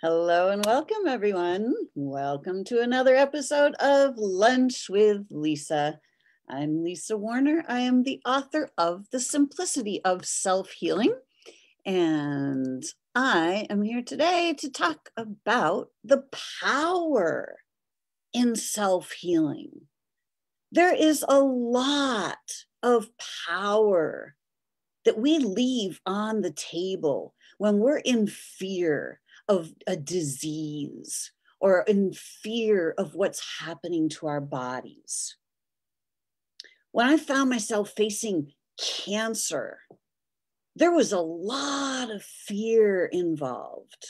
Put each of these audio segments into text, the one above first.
Hello and welcome, everyone. Welcome to another episode of Lunch with Lisa. I'm Lisa Warner. I am the author of The Simplicity of Self-Healing, and I am here today to talk about the power in self-healing. There is a lot of power that we leave on the table when we're in fear of a disease or in fear of what's happening to our bodies. When I found myself facing cancer, there was a lot of fear involved.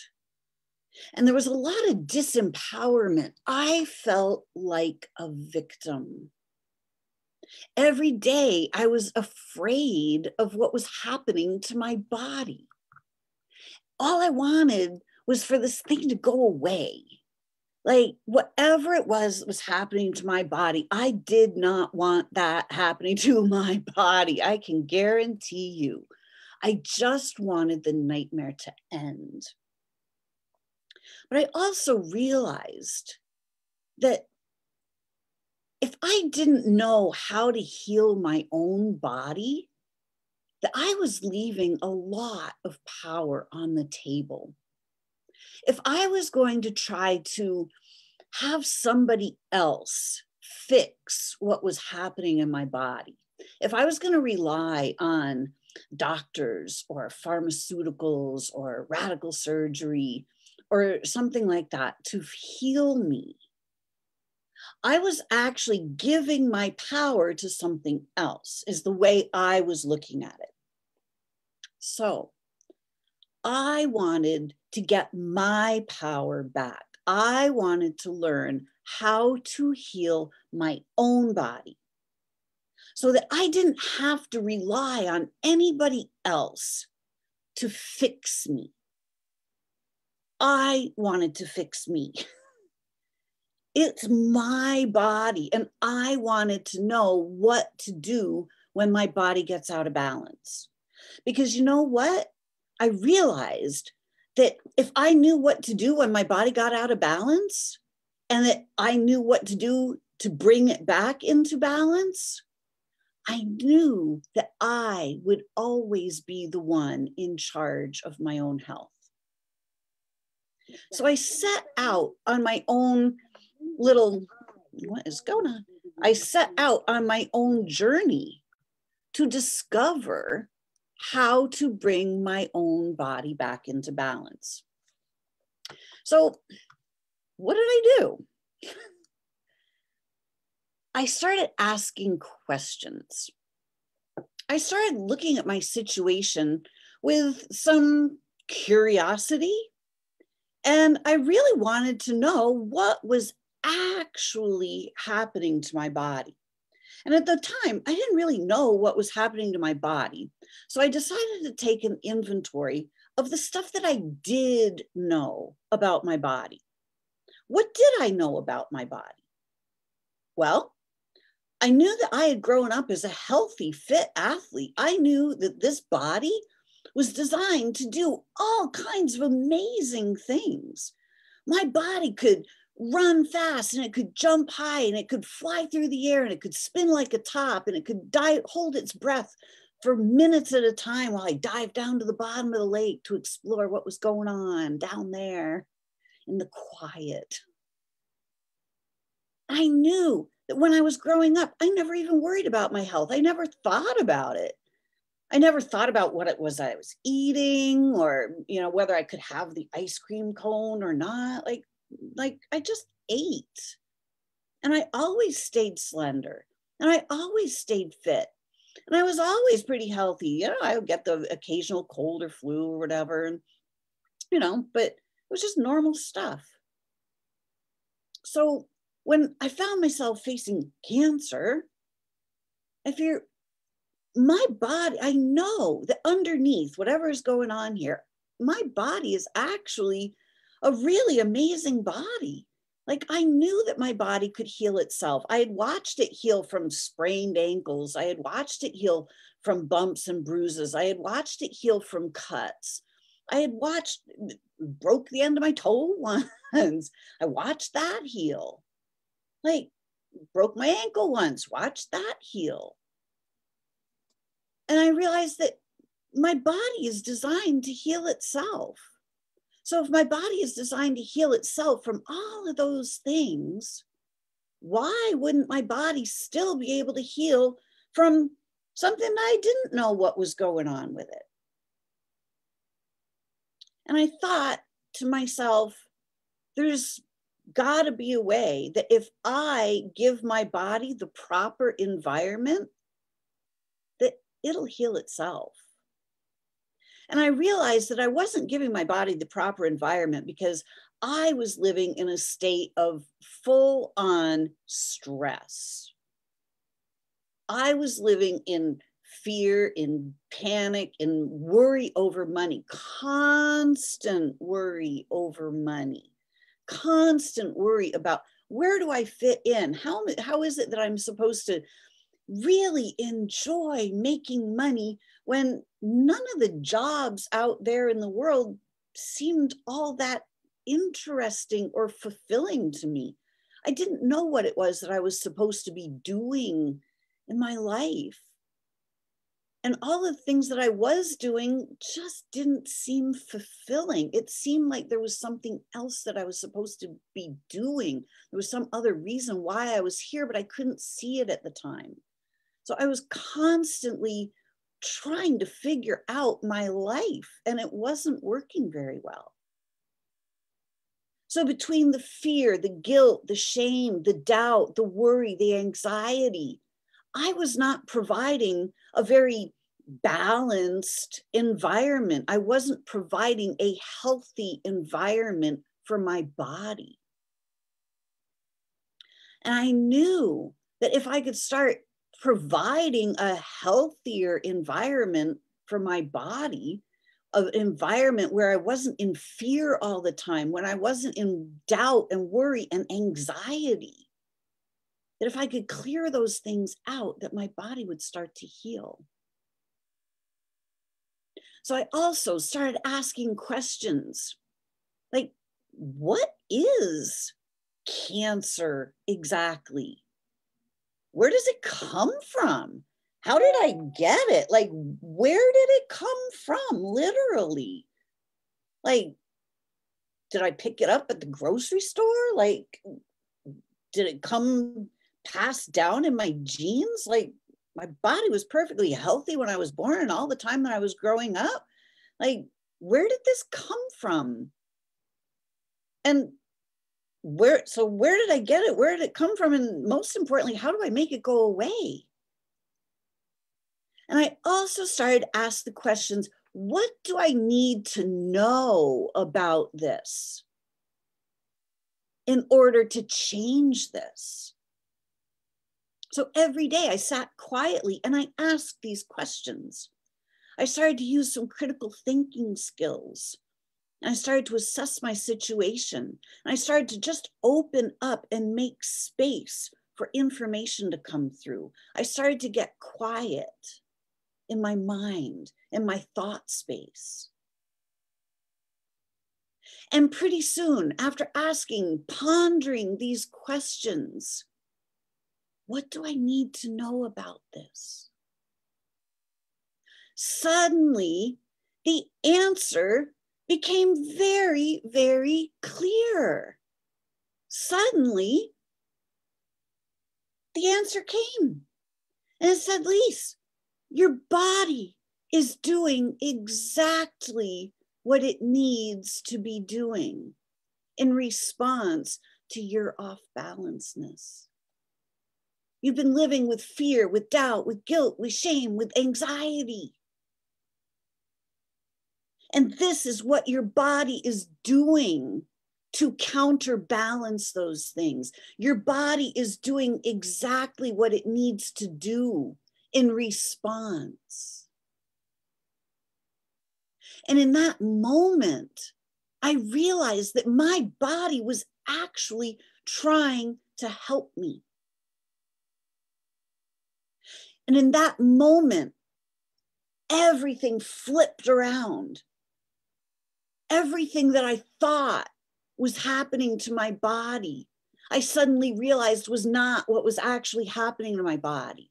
And there was a lot of disempowerment. I felt like a victim. Every day I was afraid of what was happening to my body. All I wanted was for this thing to go away. Like whatever it was that was happening to my body, I did not want that happening to my body. I can guarantee you. I just wanted the nightmare to end. But I also realized that if I didn't know how to heal my own body, that I was leaving a lot of power on the table. If I was going to try to have somebody else fix what was happening in my body, if I was going to rely on doctors or pharmaceuticals or radical surgery or something like that to heal me, I was actually giving my power to something else, is the way I was looking at it. So I wanted to get my power back. I wanted to learn how to heal my own body so that I didn't have to rely on anybody else to fix me. I wanted to fix me. It's my body, and I wanted to know what to do when my body gets out of balance. Because you know what? I realized that if I knew what to do when my body got out of balance, and that I knew what to do to bring it back into balance, I knew that I would always be the one in charge of my own health. So I set out on my own what is going on? I set out on my own journey to discover how to bring my own body back into balance. So what did I do? I started asking questions. I started looking at my situation with some curiosity, and I really wanted to know what was actually happening to my body. And at the time, I didn't really know what was happening to my body. So I decided to take an inventory of the stuff that I did know about my body. What did I know about my body? Well, I knew that I had grown up as a healthy, fit athlete. I knew that this body was designed to do all kinds of amazing things. My body could run fast, and it could jump high, and it could fly through the air, and it could spin like a top, and it could hold its breath for minutes at a time while I dived down to the bottom of the lake to explore what was going on down there in the quiet. I knew that when I was growing up, I never even worried about my health. I never thought about it. I never thought about what it was I was eating, or, whether I could have the ice cream cone or not. Like I just ate, and I always stayed slender, and I always stayed fit, and I was always pretty healthy. I would get the occasional cold or flu or whatever, and but it was just normal stuff. So when I found myself facing cancer, I figured my body, I know that underneath whatever is going on here, my body is actually a really amazing body. Like I knew that my body could heal itself. I had watched it heal from sprained ankles. I had watched it heal from bumps and bruises. I had watched it heal from cuts. I had broke the end of my toe once. I watched that heal. Like, broke my ankle once, watched that heal. And I realized that my body is designed to heal itself. So if my body is designed to heal itself from all of those things, why wouldn't my body still be able to heal from something I didn't know what was going on with it? And I thought to myself, there's got to be a way that if I give my body the proper environment, that it'll heal itself. And I realized that I wasn't giving my body the proper environment because I was living in a state of full-on stress. I was living in fear, in panic, in worry over money, constant worry over money, constant worry about where do I fit in? How is it that I'm supposed to really enjoy making money when none of the jobs out there in the world seemed all that interesting or fulfilling to me? I didn't know what it was that I was supposed to be doing in my life. And all the things that I was doing just didn't seem fulfilling. It seemed like there was something else that I was supposed to be doing. There was some other reason why I was here, but I couldn't see it at the time. So I was constantly trying to figure out my life, and it wasn't working very well. So between the fear, the guilt, the shame, the doubt, the worry, the anxiety, I was not providing a very balanced environment. I wasn't providing a healthy environment for my body. And I knew that if I could start providing a healthier environment for my body, an environment where I wasn't in fear all the time, when I wasn't in doubt and worry and anxiety, that if I could clear those things out, that my body would start to heal. So I also started asking questions like, what is cancer exactly? Where does it come from? How did I get it? Like, where did it come from? Literally. Like, did I pick it up at the grocery store? Like, did it come passed down in my genes? Like, my body was perfectly healthy when I was born and all the time that I was growing up. Like, where did this come from? And where did I get it? Where did it come from? And most importantly, how do I make it go away? And I also started to ask the questions, what do I need to know about this in order to change this? So every day I sat quietly and I asked these questions. I started to use some critical thinking skills. I started to assess my situation. And I started to just open up and make space for information to come through. I started to get quiet in my mind, in my thought space. And pretty soon, after pondering these questions, what do I need to know about this? Suddenly, the answer became very, very clear. Suddenly, the answer came. And it said, Lise, your body is doing exactly what it needs to be doing in response to your off-balanceness. You've been living with fear, with doubt, with guilt, with shame, with anxiety. And this is what your body is doing to counterbalance those things. Your body is doing exactly what it needs to do in response. And in that moment, I realized that my body was actually trying to help me. And in that moment, everything flipped around. everything that I thought was happening to my body, I suddenly realized was not what was actually happening to my body.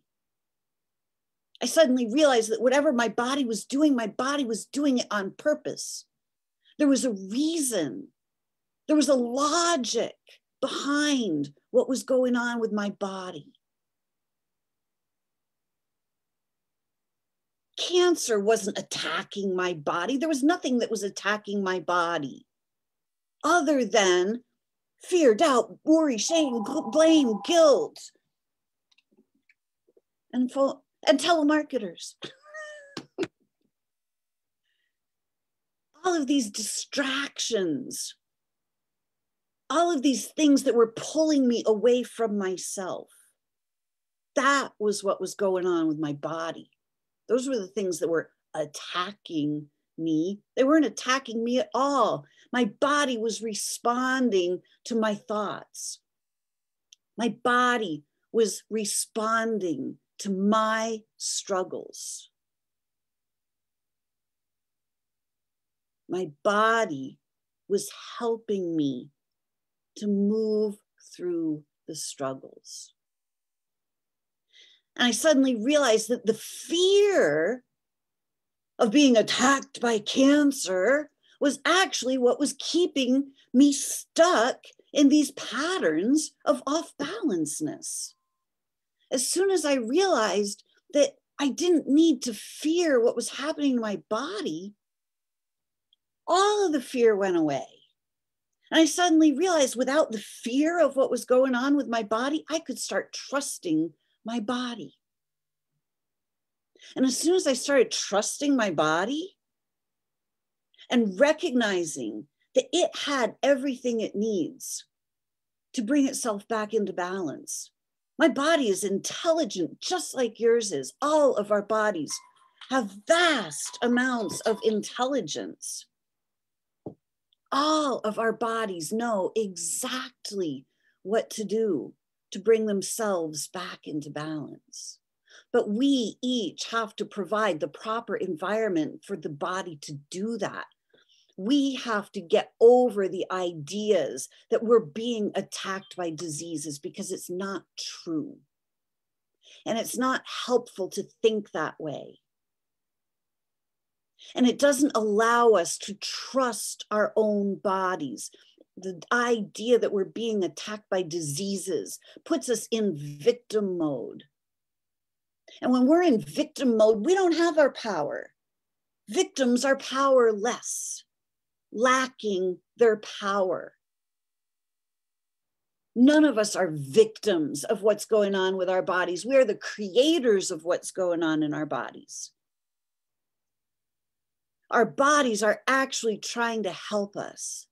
I suddenly realized that whatever my body was doing it on purpose. There was a reason. There was a logic behind what was going on with my body. Cancer wasn't attacking my body. There was nothing that was attacking my body other than fear, doubt, worry, shame, blame, guilt, and telemarketers. All of these distractions, all of these things that were pulling me away from myself. That was what was going on with my body. Those were the things that were attacking me. They weren't attacking me at all. My body was responding to my thoughts. My body was responding to my struggles. My body was helping me to move through the struggles. And I suddenly realized that the fear of being attacked by cancer was actually what was keeping me stuck in these patterns of off-balanceness. As soon as I realized that I didn't need to fear what was happening to my body, all of the fear went away. And I suddenly realized without the fear of what was going on with my body, I could start trusting my body. And as soon as I started trusting my body and recognizing that it had everything it needs to bring itself back into balance, my body is intelligent, just like yours is. All of our bodies have vast amounts of intelligence. All of our bodies know exactly what to do to bring themselves back into balance. But we each have to provide the proper environment for the body to do that. We have to get over the ideas that we're being attacked by diseases, because it's not true. And it's not helpful to think that way. And it doesn't allow us to trust our own bodies. The idea that we're being attacked by diseases puts us in victim mode. And when we're in victim mode, we don't have our power. Victims are powerless, lacking their power. None of us are victims of what's going on with our bodies. We are the creators of what's going on in our bodies. Our bodies are actually trying to help us.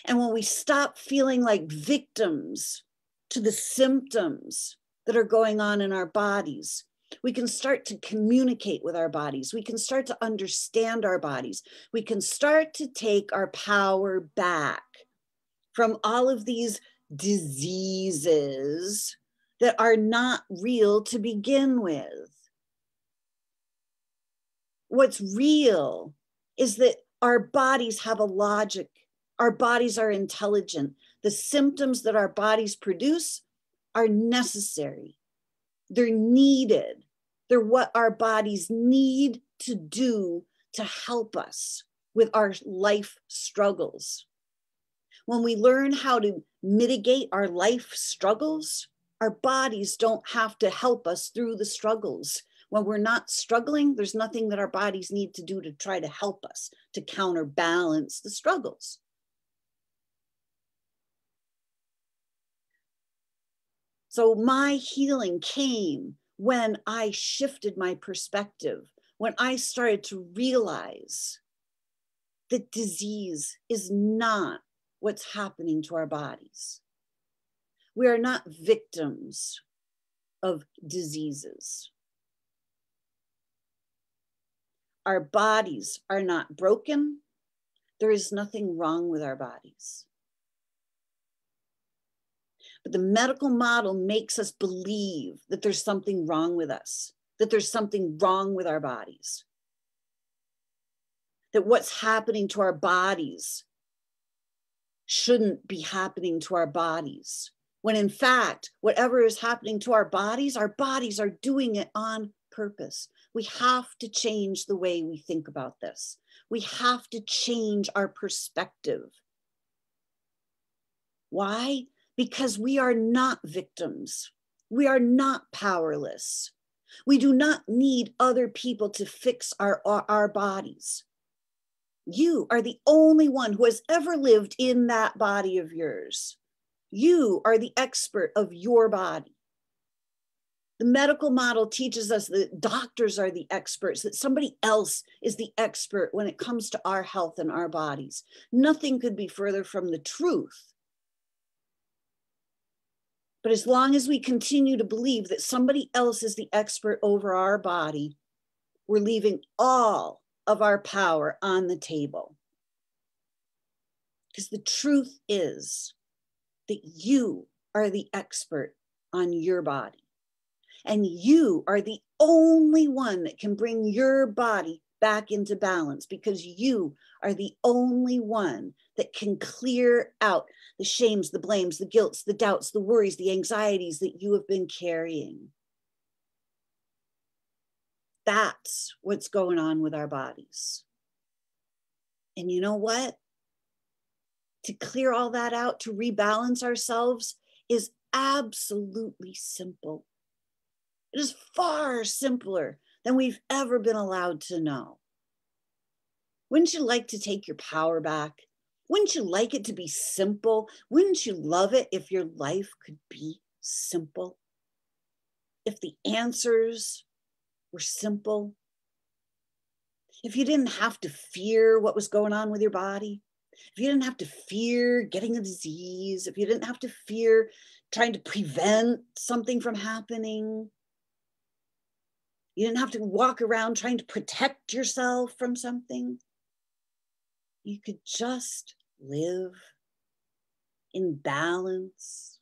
And when we stop feeling like victims to the symptoms that are going on in our bodies, we can start to communicate with our bodies. We can start to understand our bodies. We can start to take our power back from all of these diseases that are not real to begin with. What's real is that our bodies have a logic. Our bodies are intelligent. The symptoms that our bodies produce are necessary. They're needed. They're what our bodies need to do to help us with our life struggles. When we learn how to mitigate our life struggles, our bodies don't have to help us through the struggles. When we're not struggling, there's nothing that our bodies need to do to try to help us, to counterbalance the struggles. So my healing came when I shifted my perspective, when I started to realize that disease is not what's happening to our bodies. We are not victims of diseases. Our bodies are not broken. There is nothing wrong with our bodies. But the medical model makes us believe that there's something wrong with us, that there's something wrong with our bodies. that what's happening to our bodies shouldn't be happening to our bodies. When in fact, whatever is happening to our bodies are doing it on purpose. We have to change the way we think about this. We have to change our perspective. Why? Because we are not victims. We are not powerless. We do not need other people to fix our bodies. You are the only one who has ever lived in that body of yours. You are the expert of your body. The medical model teaches us that doctors are the experts, that somebody else is the expert when it comes to our health and our bodies. Nothing could be further from the truth. But as long as we continue to believe that somebody else is the expert over our body, we're leaving all of our power on the table. Because the truth is that you are the expert on your body. And you are the only one that can bring your body back into balance, because you are the only one that can clear out the shames, the blames, the guilts, the doubts, the worries, the anxieties that you have been carrying. That's what's going on with our bodies. And you know what? To clear all that out, to rebalance ourselves, is absolutely simple. It is far simpler than we've ever been allowed to know. Wouldn't you like to take your power back? Wouldn't you like it to be simple? Wouldn't you love it if your life could be simple? If the answers were simple? If you didn't have to fear what was going on with your body? If you didn't have to fear getting a disease? If you didn't have to fear trying to prevent something from happening? You didn't have to walk around trying to protect yourself from something. You could just live in balance,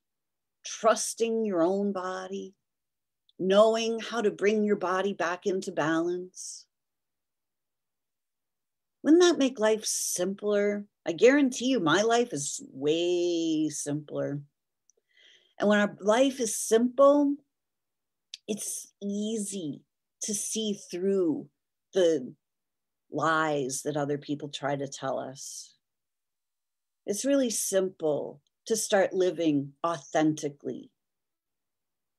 trusting your own body, knowing how to bring your body back into balance. Wouldn't that make life simpler? I guarantee you my life is way simpler. And when our life is simple, it's easy to see through the lies that other people try to tell us. It's really simple to start living authentically,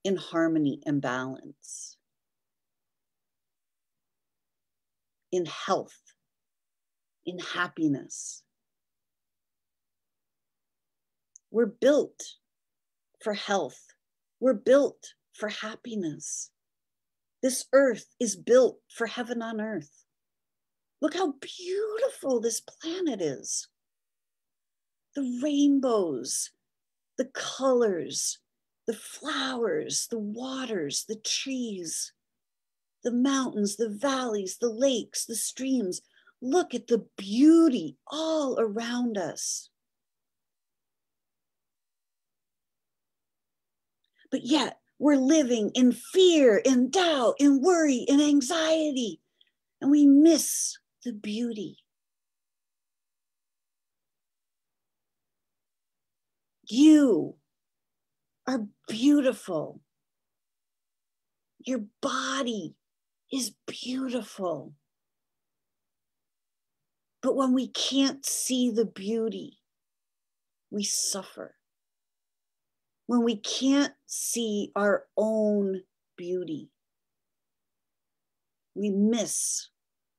in harmony and balance, in health, in happiness. We're built for health. We're built for happiness. This earth is built for heaven on earth. Look how beautiful this planet is. The rainbows, the colors, the flowers, the waters, the trees, the mountains, the valleys, the lakes, the streams. Look at the beauty all around us. But yet we're living in fear, in doubt, in worry, in anxiety, and we miss the beauty. You are beautiful. Your body is beautiful. But when we can't see the beauty, we suffer. When we can't see our own beauty, we miss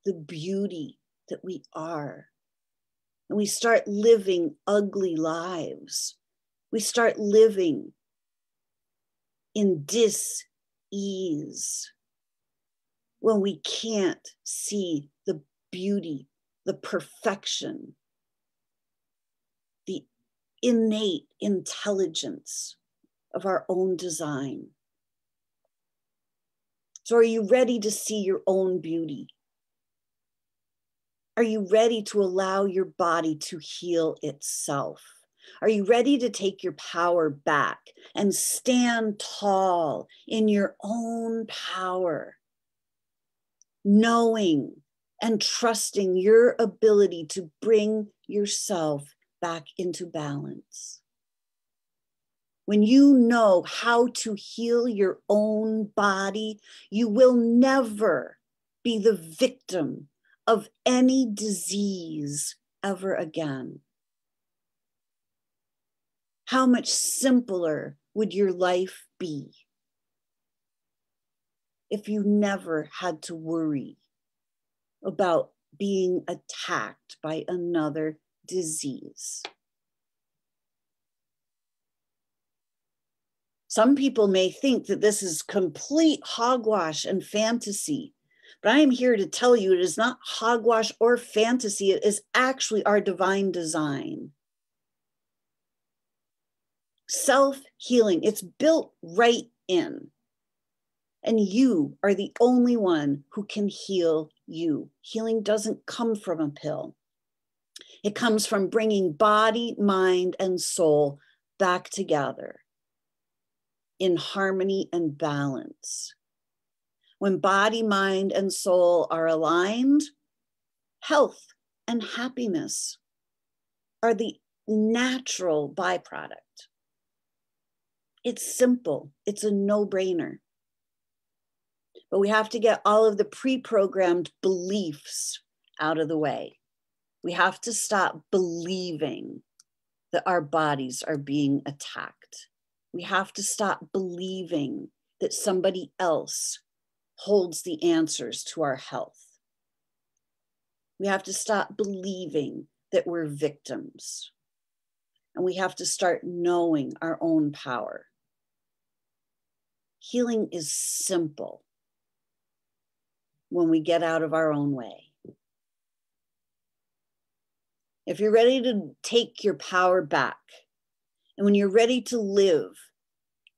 the beauty that we are. And we start living ugly lives. We start living in dis-ease when we can't see the beauty, the perfection, the innate intelligence of our own design. So are you ready to see your own beauty? Are you ready to allow your body to heal itself? Are you ready to take your power back and stand tall in your own power, knowing and trusting your ability to bring yourself back into balance. When you know how to heal your own body, you will never be the victim of any disease ever again. How much simpler would your life be if you never had to worry about being attacked by another disease? Some people may think that this is complete hogwash and fantasy, but I am here to tell you it is not hogwash or fantasy. It is actually our divine design. Self-healing, it's built right in. And you are the only one who can heal you. Healing doesn't come from a pill. It comes from bringing body, mind, and soul back together in harmony and balance. When body, mind, and soul are aligned, health and happiness are the natural byproduct. It's simple. It's a no-brainer. But we have to get all of the pre-programmed beliefs out of the way. We have to stop believing that our bodies are being attacked. We have to stop believing that somebody else holds the answers to our health. We have to stop believing that we're victims. And we have to start knowing our own power. Healing is simple when we get out of our own way. If you're ready to take your power back, and when you're ready to live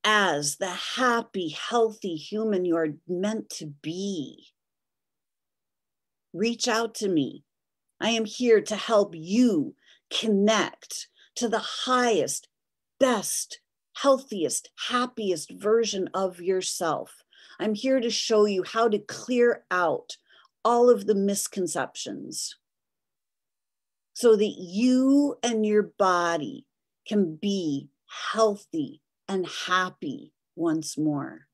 as the happy, healthy human you are meant to be, reach out to me. I am here to help you connect to the highest, best, healthiest, happiest version of yourself. I'm here to show you how to clear out all of the misconceptions so that you and your body can be healthy and happy once more.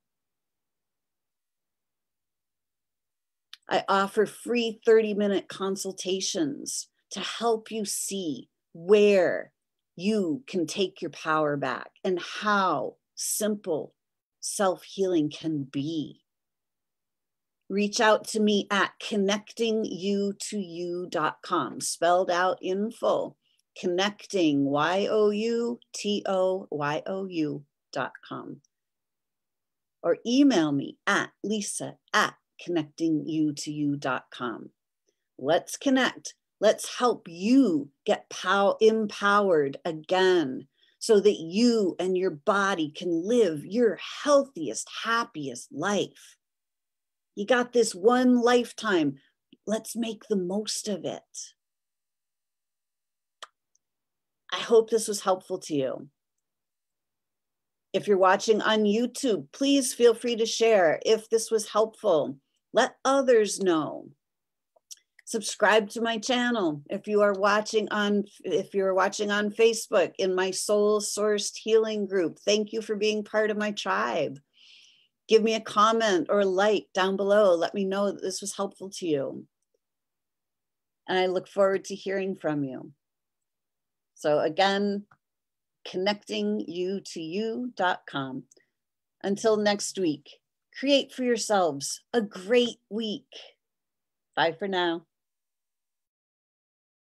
I offer free 30-minute consultations to help you see where you can take your power back and how simple self-healing can be. Reach out to me at connectingyoutoyou.com, spelled out in full, connecting, YOUTOYOU.com. Or email me at lisa@connectingyoutoyou.com. Let's connect. Let's help you get empowered again so that you and your body can live your healthiest, happiest life. You got this one lifetime. Let's make the most of it. I hope this was helpful to you. If you're watching on YouTube, please feel free to share if this was helpful. Let others know. Subscribe to my channel if you are watching on Facebook in my Soul Sourced Healing group. Thank you for being part of my tribe. Give me a comment or a like down below. Let me know that this was helpful to you. And I look forward to hearing from you. So again, connectingyoutoyou.com. Until next week, create for yourselves a great week. Bye for now.